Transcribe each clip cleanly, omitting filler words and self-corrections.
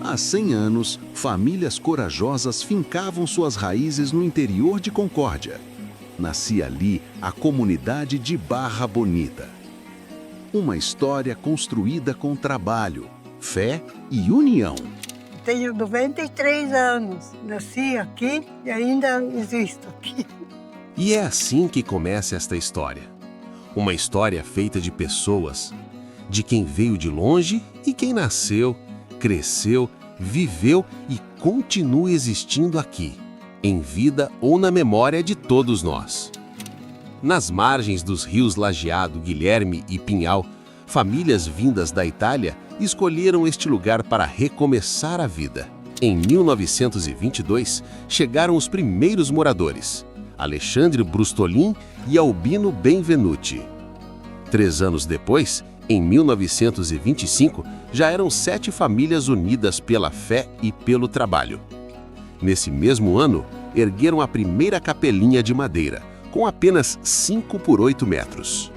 Há 100 anos, famílias corajosas fincavam suas raízes no interior de Concórdia. Nascia ali a comunidade de Barra Bonita. Uma história construída com trabalho, fé e união. Tenho 93 anos, nasci aqui e ainda existo aqui. E é assim que começa esta história. Uma história feita de pessoas, de quem veio de longe e quem nasceu, cresceu, viveu e continua existindo aqui, em vida ou na memória de todos nós. Nas margens dos rios Lajeado, Guilherme e Pinhal, famílias vindas da Itália escolheram este lugar para recomeçar a vida. Em 1922, chegaram os primeiros moradores, Alexandre Brustolin e Albino Benvenuti. 3 anos depois, em 1925, já eram 7 famílias unidas pela fé e pelo trabalho. Nesse mesmo ano, ergueram a primeira capelinha de madeira, com apenas 5 por 8 metros.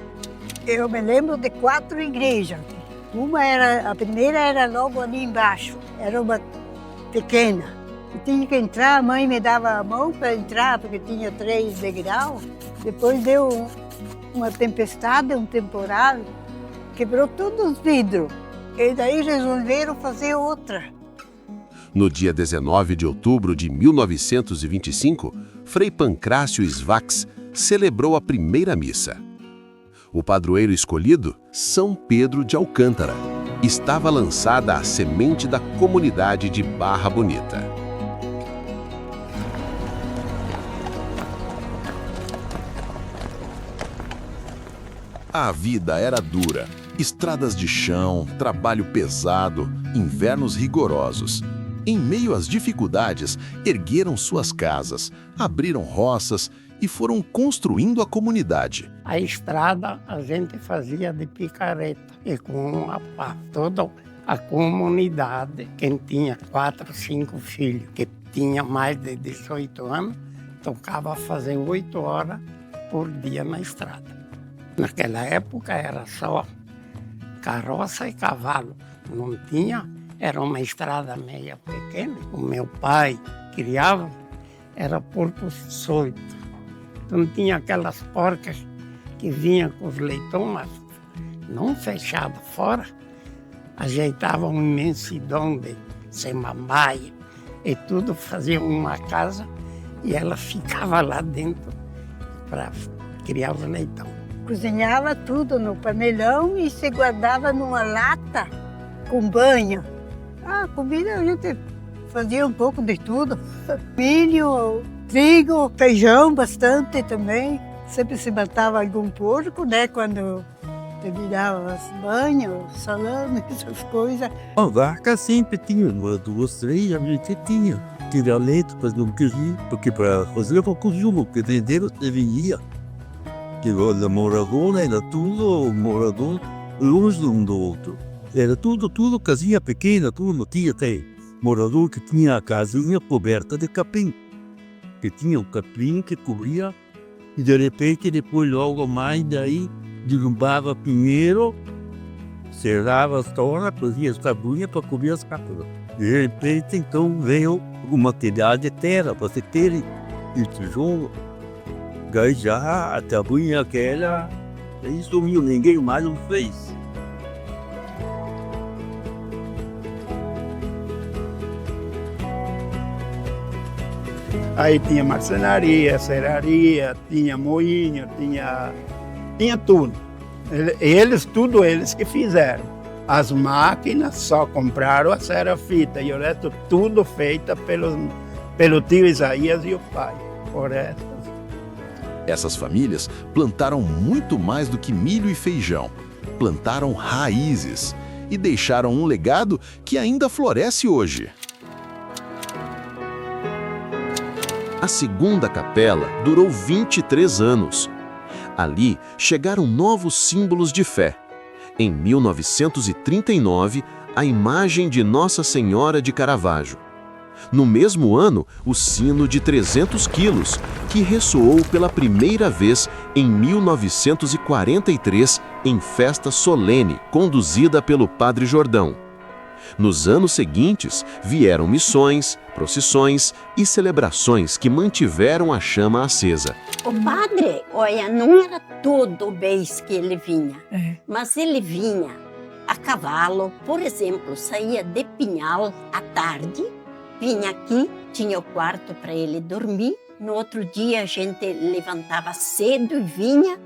Eu me lembro de 4 igrejas. A primeira era logo ali embaixo, era uma pequena. Eu tinha que entrar, a mãe me dava a mão para entrar, porque tinha 3 degraus. Depois deu uma tempestade, um temporal, quebrou todos os vidros. E daí resolveram fazer outra. No dia 19 de outubro de 1925, Frei Pancrácio Svax celebrou a primeira missa. O padroeiro escolhido, São Pedro de Alcântara. Estava lançada a semente da comunidade de Barra Bonita. A vida era dura. Estradas de chão, trabalho pesado, invernos rigorosos. Em meio às dificuldades, ergueram suas casas, abriram roças e foram construindo a comunidade. A estrada a gente fazia de picareta e com a pá. Toda a comunidade, quem tinha 4, 5 filhos, que tinha mais de 18 anos, tocava fazer 8 horas por dia na estrada. Naquela época era só carroça e cavalo. Não tinha, era uma estrada meia pequena. O meu pai criava, era porco solto. Então tinha aquelas porcas que vinham com os leitões, mas não fechado fora. Ajeitavam uma imensidão de semambaia e tudo, faziam uma casa e ela ficava lá dentro para criar os leitões. Cozinhava tudo no panelão e se guardava numa lata com banha. A comida a gente fazia um pouco de tudo. Milho, trigo, feijão bastante também. Sempre se matava algum porco, né? Quando terminava as banhas, salame, essas coisas. A vaca sempre tinha, 1, 2, 3, a gente tinha. Tirar leite para não querer, porque para fazer para o consumo, porque venderam se vendia. Que o morador era tudo morador longe um do outro. Era tudo casinha pequena, tudo não tinha até. Morador que tinha a casinha coberta de capim. Que tinha o capim que cobria e de repente depois logo mais daí derrubava pinheiro, cerrava as torres, fazia as tabuinhas para cobrir as capas. De repente então veio o material de terra para se ter e tijolo. Daí já a tabuinha aquela, aí sumiu, ninguém mais não fez. Aí tinha marcenaria, serraria, tinha moinho, tinha tudo. Eles que fizeram. As máquinas só compraram a serra-fita e o resto tudo feita pelo tio Isaías e o pai. O resto. Essas famílias plantaram muito mais do que milho e feijão. Plantaram raízes e deixaram um legado que ainda floresce hoje. A segunda capela durou 23 anos. Ali chegaram novos símbolos de fé. Em 1939, a imagem de Nossa Senhora de Caravaggio. No mesmo ano, o sino de 300 quilos, que ressoou pela primeira vez em 1943 em festa solene conduzida pelo Padre Jordão. Nos anos seguintes, vieram missões, procissões e celebrações que mantiveram a chama acesa. O padre, olha, não era todo mês que ele vinha, mas ele vinha a cavalo, por exemplo, saía de Pinhal à tarde, vinha aqui, tinha o quarto para ele dormir. No outro dia a gente levantava cedo e vinha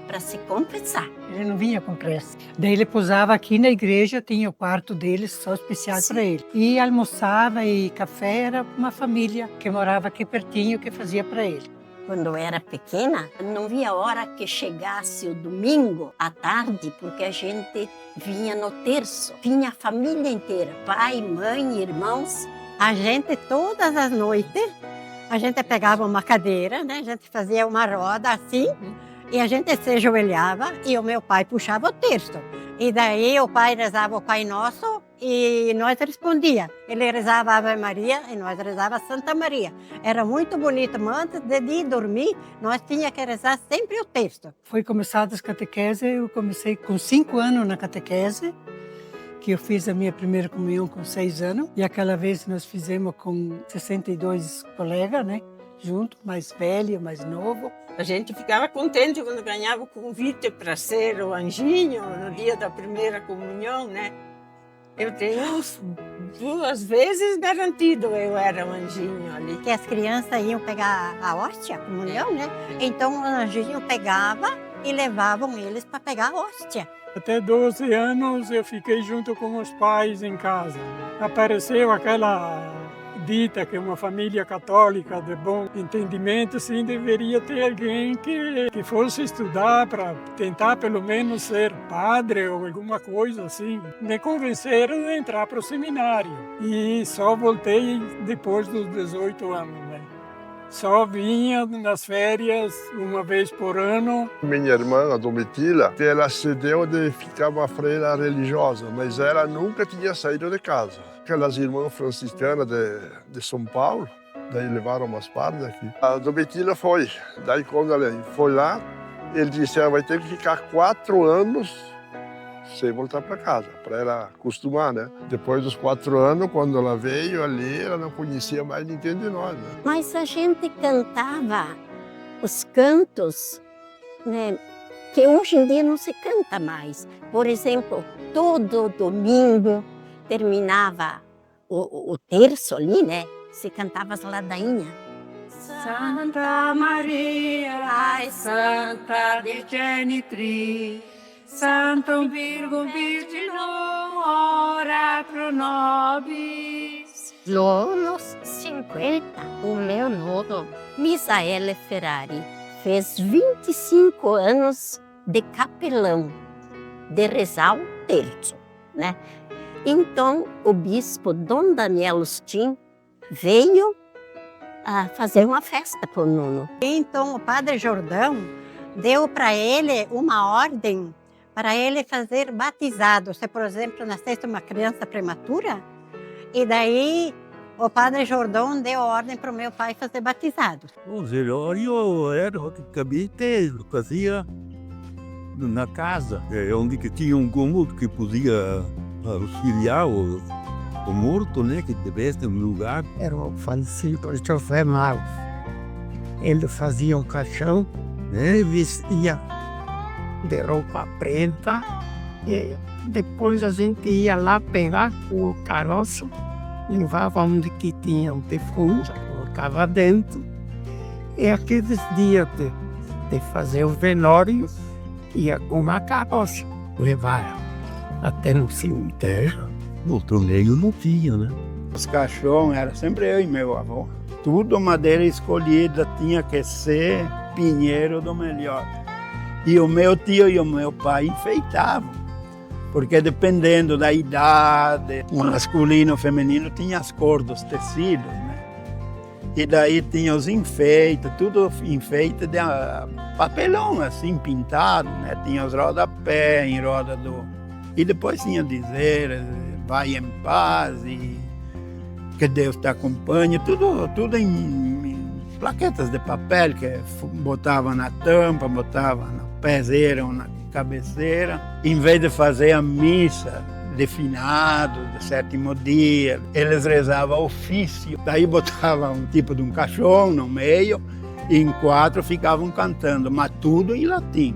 para se confessar. Ele não vinha com pressa. Daí ele pousava aqui na igreja, tinha o quarto dele só especial para ele. E almoçava e café era uma família que morava aqui pertinho que fazia para ele. Quando eu era pequena, não via hora que chegasse o domingo à tarde, porque a gente vinha no terço. Vinha a família inteira, pai, mãe, irmãos. A gente, todas as noites, a gente pegava uma cadeira, né? A gente fazia uma roda assim, e a gente se ajoelhava e o meu pai puxava o texto. E daí o pai rezava o Pai Nosso e nós respondia. Ele rezava a Ave Maria e nós rezava Santa Maria. Era muito bonito, mas antes de ir dormir, nós tínhamos que rezar sempre o texto. Foi começada as catequeses, eu comecei com 5 anos na catequese, que eu fiz a minha primeira comunhão com 6 anos. E aquela vez nós fizemos com 62 colegas, né? Junto, mais velho, mais novo. A gente ficava contente quando ganhava o convite para ser o anjinho no dia da primeira comunhão, né? Eu tenho 2 vezes garantido eu era um anjinho ali. Que as crianças iam pegar a hóstia, a comunhão, né? Então o anjinho pegava e levavam eles para pegar a hóstia. Até 12 anos eu fiquei junto com os pais em casa. Apareceu aquela dita que uma família católica de bom entendimento, sim, deveria ter alguém que fosse estudar para tentar pelo menos ser padre ou alguma coisa assim. Me convenceram a entrar para o seminário e só voltei depois dos 18 anos, né? Só vinha nas férias uma vez por ano. Minha irmã, a Domitila, ela cedeu de ficar uma freira religiosa, mas ela nunca tinha saído de casa. Aquelas irmãs franciscanas de São Paulo, daí levaram umas partes aqui. A Domitila foi. Daí quando ela foi lá, ele disse, ela vai ter que ficar 4 anos sem voltar para casa, para ela acostumar, né? Depois dos 4 anos, quando ela veio ali, ela não conhecia mais ninguém de nós, né? Mas a gente cantava os cantos, né, que hoje em dia não se canta mais. Por exemplo, todo domingo terminava o terço ali, né? Se cantava as ladainhas. Santa Maria, ai Santa de Genitriz, Santo Virgo Virginum, ora pro nobis. Nos 50, o meu nono, Misaele Ferrari, fez 25 anos de capelão, de rezar o terço, né? Então, o bispo Dom Daniel Ustin veio a fazer uma festa para o nono. Então, o Padre Jordão deu para ele uma ordem para ele fazer batizado. Se, por exemplo, nascesse uma criança prematura, e daí o Padre Jordão deu ordem para o meu pai fazer batizado. O velório era o que fazia na casa, onde que tinha um cômodo que podia auxiliar o morto, né, que tivesse um lugar. Era o falecido José Maus. Ele fazia um caixão, né, vestia de roupa preta e depois a gente ia lá pegar o caroço, levava onde que tinha um defunto, colocava dentro. E aqueles dias de fazer o velório, ia com uma carroça, levar até no cemitério. No outro meio não tinha, né? Os caixões era sempre eu e meu avô. Tudo madeira escolhida, tinha que ser pinheiro do melhor. E o meu tio e o meu pai enfeitavam, porque dependendo da idade, o masculino e o feminino tinha as cores dos tecidos, né? E daí tinha os enfeites, tudo enfeite de papelão assim, pintado, né? Tinha os rodapés em roda do... E depois tinha dizer, vai em paz, que Deus te acompanhe, tudo em plaquetas de papel que botava na tampa, botava na peseira ou na cabeceira. Em vez de fazer a missa de finado, de sétimo dia, eles rezavam ofício. Daí botavam um tipo de um caixão no meio e em 4 ficavam cantando, mas tudo em latim.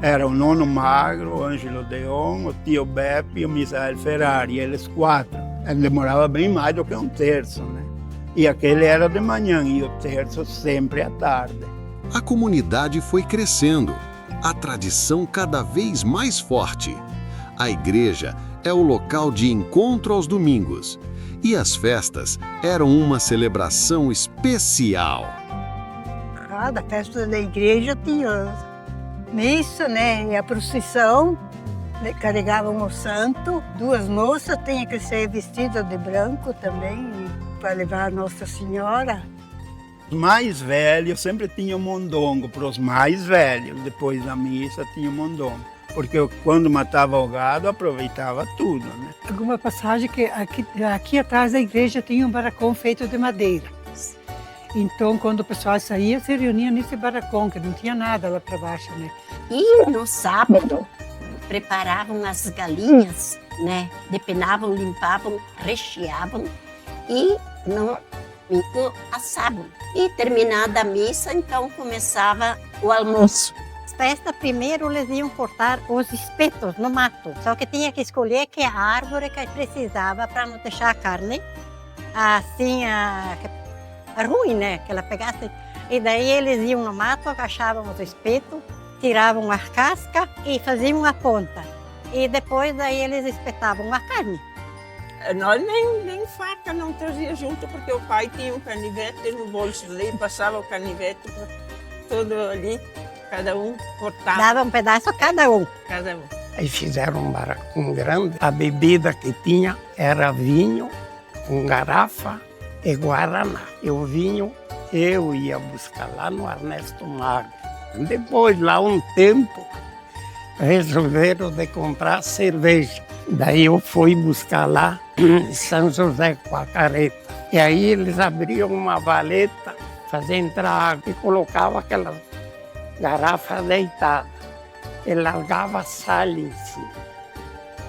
Era o Nono Magro, o Ângelo Deon, o tio Beppe e o Misael Ferrari, eles 4. Demorava bem mais do que um terço, né? E aquele era de manhã e o terço sempre à tarde. A comunidade foi crescendo, a tradição cada vez mais forte. A igreja é o local de encontro aos domingos e as festas eram uma celebração especial. Cada festa da igreja tinha missa, né? E a procissão, né? Carregavam o santo. 2 moças tinham que ser vestidas de branco também, para levar a Nossa Senhora. Os mais velhos sempre tinham mondongo, para os mais velhos. Depois da missa tinha mondongo. Porque quando matava o gado, aproveitava tudo, né? Alguma passagem que aqui atrás da igreja tinha um barracão feito de madeira. Então, quando o pessoal saía, se reunia nesse barracão, que não tinha nada lá para baixo, né? E no sábado, preparavam as galinhas, né? Depenavam, limpavam, recheavam e no domingo assavam. E terminada a missa, então começava o almoço. Festa, primeiro eles iam cortar os espetos no mato. Só que tinha que escolher que a árvore que precisava para não deixar a carne assim, ruim, né? Que ela pegasse. E daí eles iam no mato, agachavam os espetos, tiravam a casca e faziam a ponta. E depois daí eles espetavam a carne. Nós nem faca não trazia junto, porque o pai tinha um canivete no bolso dele, passava o canivete para todo ali. Cada um cortava. Dava um pedaço a cada um. Cada um. Aí fizeram um barracão grande. A bebida que tinha era vinho, com garrafa e guaraná. E o vinho eu ia buscar lá no Ernesto Magro. Depois, lá um tempo, resolveram de comprar cerveja. Daí eu fui buscar lá em São José com a carreta. E aí eles abriam uma valeta, faziam entrar água e colocavam aquelas garrafa deitada e largava sal em cima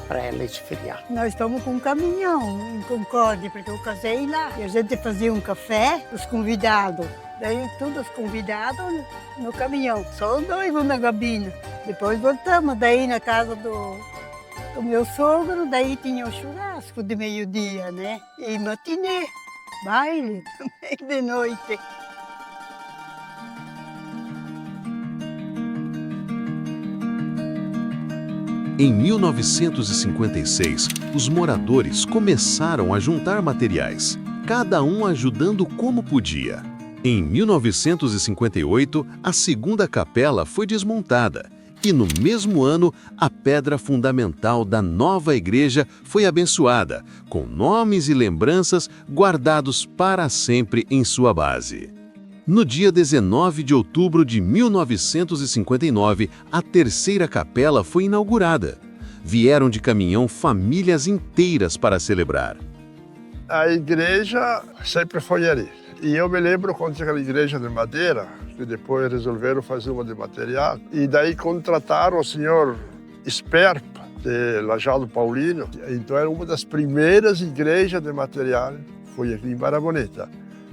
para ela esfriar. Nós estamos com um caminhão em Concórdia, porque eu casei lá. E a gente fazia um café, os convidados. Daí todos os convidados no caminhão, só os noivos na gabina. Depois voltamos, daí na casa do meu sogro, daí tinha o churrasco de meio-dia, né? E matinê, baile também de noite. Em 1956, os moradores começaram a juntar materiais, cada um ajudando como podia. Em 1958, a segunda capela foi desmontada e, no mesmo ano, a pedra fundamental da nova igreja foi abençoada, com nomes e lembranças guardados para sempre em sua base. No dia 19 de outubro de 1959, a terceira capela foi inaugurada. Vieram de caminhão famílias inteiras para celebrar. A igreja sempre foi ali. E eu me lembro quando tinha aquela igreja de madeira, que depois resolveram fazer uma de material. E daí contrataram o senhor Sperpa, de Lajado Paulino. Então era uma das primeiras igrejas de material, foi aqui em Barra Bonita.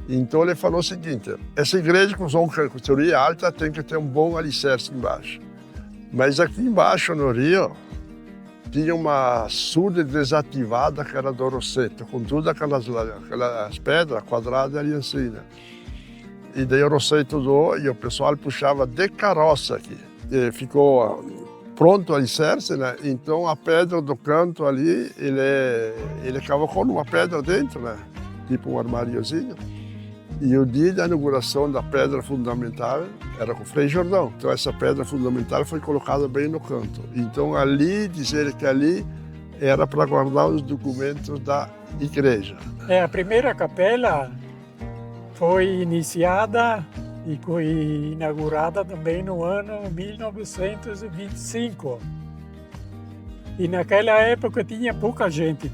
Então ele falou o seguinte, essa igreja com construção alta tem que ter um bom alicerce embaixo. Mas aqui embaixo no rio tinha uma surda desativada que era do Rosseto, com todas aquelas pedras quadradas ali em cima. E daí o Rosseto doou e o pessoal puxava de carroça aqui. E ficou pronto o alicerce, né? Então a pedra do canto ali, ele cavou uma pedra dentro, né? Tipo um armáriozinho. E o dia da inauguração da pedra fundamental era com o Frei Jordão. Então essa pedra fundamental foi colocada bem no canto. Então ali, dizer que ali era para guardar os documentos da igreja. A primeira capela foi iniciada e foi inaugurada também no ano 1925. E naquela época tinha pouca gente,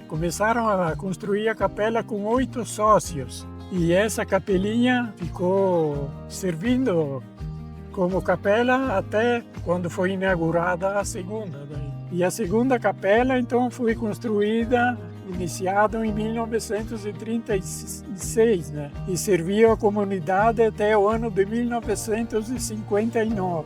Começaram a construir a capela com 8 sócios. E essa capelinha ficou servindo como capela até quando foi inaugurada a segunda. E a segunda capela, então, foi construída, iniciada em 1936, né? E serviu a comunidade até o ano de 1959.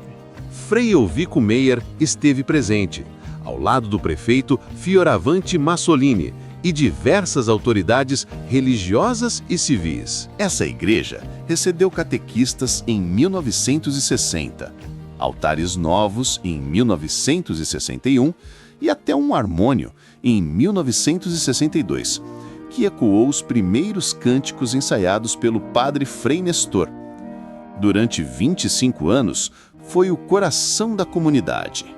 Frei Elvico Meyer esteve presente, ao lado do prefeito Fioravante Massolini e diversas autoridades religiosas e civis. Essa igreja recebeu catequistas em 1960, altares novos em 1961 e até um harmônio em 1962, que ecoou os primeiros cânticos ensaiados pelo padre Frei Nestor. Durante 25 anos, foi o coração da comunidade.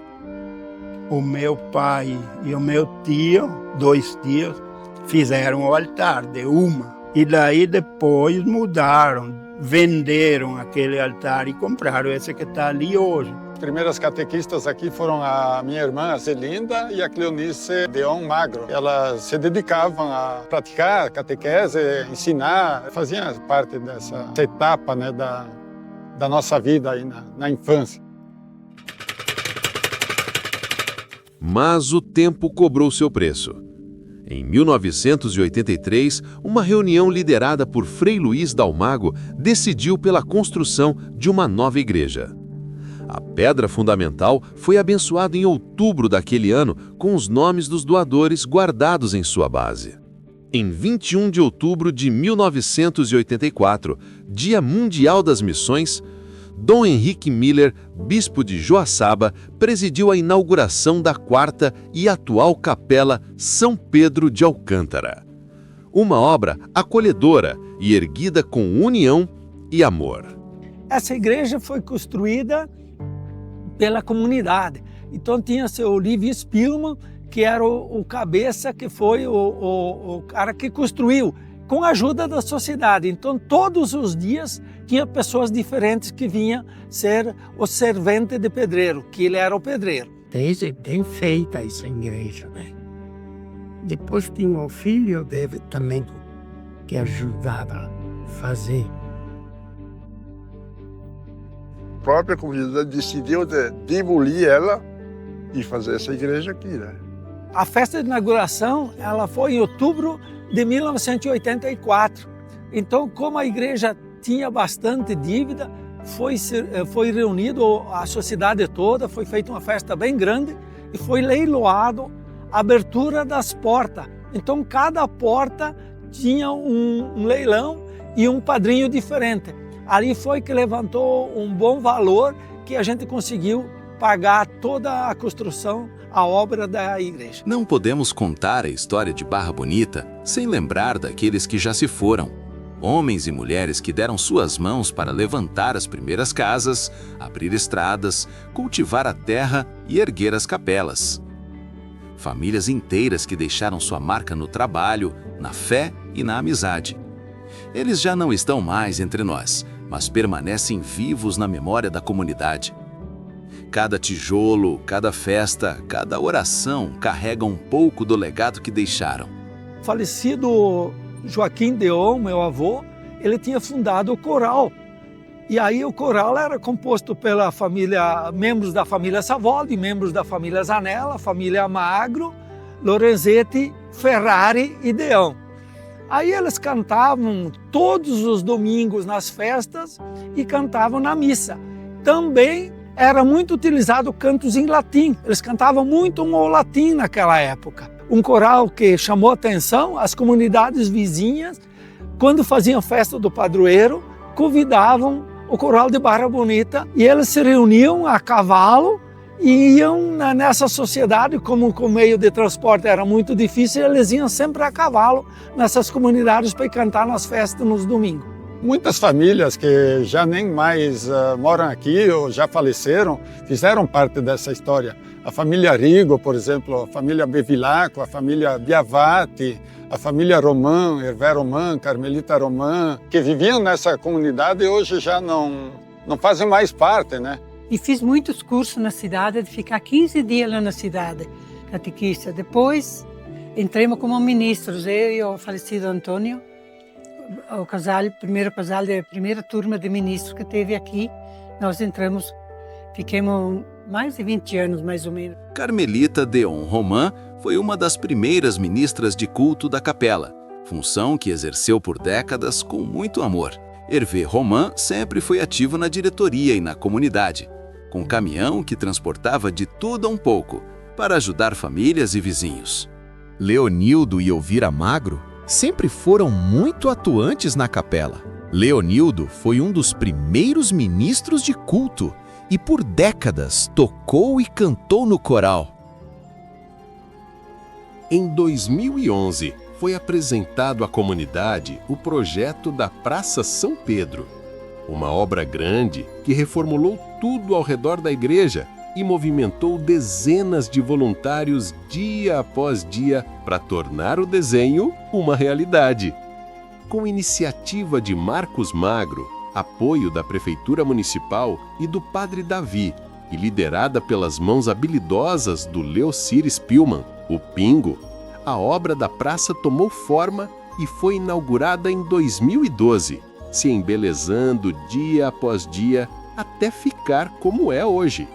O meu pai e o meu tio, 2 tios, fizeram o altar de uma. E daí depois mudaram, venderam aquele altar e compraram esse que está ali hoje. As primeiras catequistas aqui foram a minha irmã Zelinda e a Cleonice Deon Magro. Elas se dedicavam a praticar a catequese, ensinar, faziam parte dessa etapa, né, da nossa vida aí na infância. Mas o tempo cobrou seu preço. Em 1983, uma reunião liderada por Frei Luiz Dalmago decidiu pela construção de uma nova igreja. A pedra fundamental foi abençoada em outubro daquele ano com os nomes dos doadores guardados em sua base. Em 21 de outubro de 1984, Dia Mundial das Missões, Dom Henrique Miller, bispo de Joaçaba, presidiu a inauguração da 4ª e atual Capela São Pedro de Alcântara. Uma obra acolhedora e erguida com união e amor. Essa igreja foi construída pela comunidade. Então tinha seu Olívio Spillman, que era o cabeça, que foi o cara que construiu, com a ajuda da sociedade. Então todos os dias tinha pessoas diferentes que vinham ser o servente de pedreiro, que ele era o pedreiro. Desde bem feita essa igreja, né? Depois tinha um filho dele também que ajudava a fazer. A própria comunidade decidiu demolir ela e fazer essa igreja aqui, né? A festa de inauguração, ela foi em outubro de 1984. Então, como a igreja tinha bastante dívida, foi reunido a sociedade toda, foi feita uma festa bem grande e foi leiloado a abertura das portas. Então, cada porta tinha um leilão e um padrinho diferente. Ali foi que levantou um bom valor que a gente conseguiu pagar toda a construção, a obra da igreja. Não podemos contar a história de Barra Bonita sem lembrar daqueles que já se foram. Homens e mulheres que deram suas mãos para levantar as primeiras casas, abrir estradas, cultivar a terra e erguer as capelas. Famílias inteiras que deixaram sua marca no trabalho, na fé e na amizade. Eles já não estão mais entre nós, mas permanecem vivos na memória da comunidade. Cada tijolo, cada festa, cada oração carrega um pouco do legado que deixaram. Falecido Joaquim Deon, meu avô, ele tinha fundado o coral. E aí o coral era composto pela família, membros da família Savoldi, membros da família Zanella, família Magro, Lorenzetti, Ferrari e Deon. Aí eles cantavam todos os domingos nas festas e cantavam na missa. Também era muito utilizado cantos em latim. Eles cantavam muito o latim naquela época. Um coral que chamou atenção, as comunidades vizinhas, quando faziam festa do padroeiro, convidavam o coral de Barra Bonita e eles se reuniam a cavalo e iam nessa sociedade, como o meio de transporte era muito difícil, eles iam sempre a cavalo nessas comunidades para cantar nas festas nos domingos. Muitas famílias que já nem mais moram aqui ou já faleceram, fizeram parte dessa história. A família Rigo, por exemplo, a família Bevilacqua, a família Biavati, a família Román, Hervé Román, Carmelita Román, que viviam nessa comunidade e hoje já não fazem mais parte, né? E fiz muitos cursos na cidade, de ficar 15 dias lá na cidade. catequista. Depois, entramos como ministros, eu e o falecido Antônio, o primeiro casal da primeira turma de ministros que teve aqui. Nós entramos, ficamos mais de 20 anos, mais ou menos. Carmelita Deon Roman foi uma das primeiras ministras de culto da capela, função que exerceu por décadas com muito amor. Hervé Roman sempre foi ativo na diretoria e na comunidade, com caminhão que transportava de tudo um pouco, para ajudar famílias e vizinhos. Leonildo e Elvira Magro sempre foram muito atuantes na capela. Leonildo foi um dos primeiros ministros de culto e por décadas tocou e cantou no coral. Em 2011, foi apresentado à comunidade o projeto da Praça São Pedro, uma obra grande que reformulou tudo ao redor da igreja e movimentou dezenas de voluntários dia após dia para tornar o desenho uma realidade. Com iniciativa de Marcos Magro, apoio da Prefeitura Municipal e do Padre Davi, e liderada pelas mãos habilidosas do Leocir Spillman, o Pingo, a obra da praça tomou forma e foi inaugurada em 2012, se embelezando dia após dia até ficar como é hoje.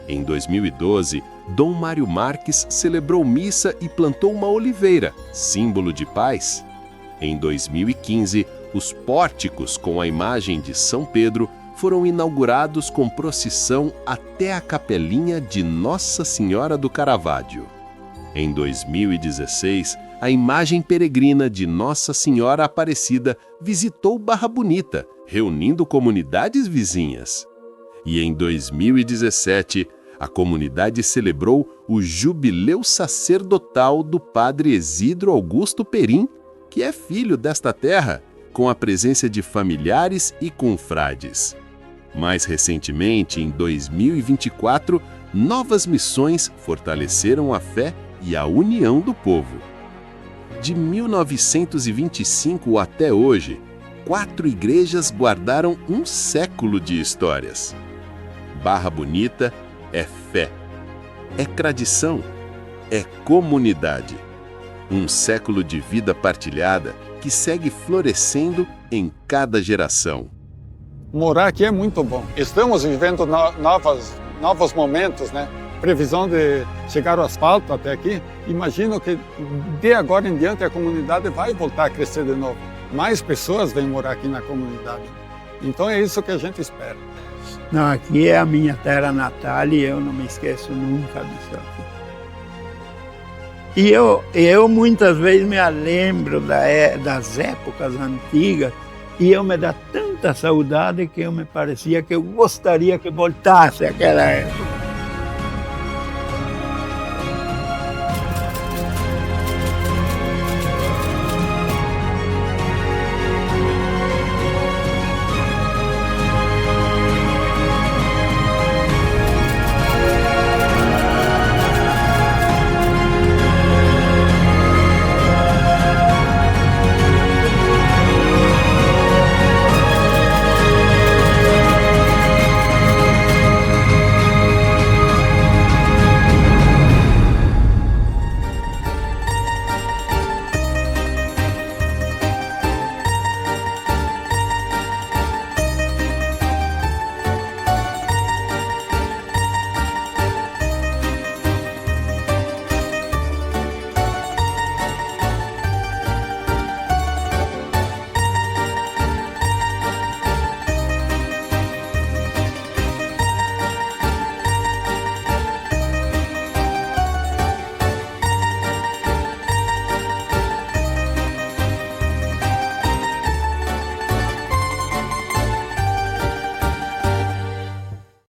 Em 2012, Dom Mário Marques celebrou missa e plantou uma oliveira, símbolo de paz. Em 2015, os pórticos com a imagem de São Pedro foram inaugurados com procissão até a capelinha de Nossa Senhora do Caravaggio. Em 2016, a imagem peregrina de Nossa Senhora Aparecida visitou Barra Bonita, reunindo comunidades vizinhas. E em 2017, a comunidade celebrou o jubileu sacerdotal do padre Isidro Augusto Perim, que é filho desta terra, com a presença de familiares e confrades. Mais recentemente, em 2024, novas missões fortaleceram a fé e a união do povo. De 1925 até hoje, 4 igrejas guardaram um século de histórias. Barra Bonita é fé, é tradição, é comunidade. Um século de vida partilhada que segue florescendo em cada geração. Morar aqui é muito bom. Estamos vivendo novos momentos, né? Previsão de chegar ao asfalto até aqui. Imagino que de agora em diante a comunidade vai voltar a crescer de novo. Mais pessoas vêm morar aqui na comunidade. Então é isso que a gente espera. Não, aqui é a minha terra natal e eu não me esqueço nunca disso aqui. E eu muitas vezes me lembro das épocas antigas e eu me dá tanta saudade que eu me parecia que eu gostaria que voltasse aquela época.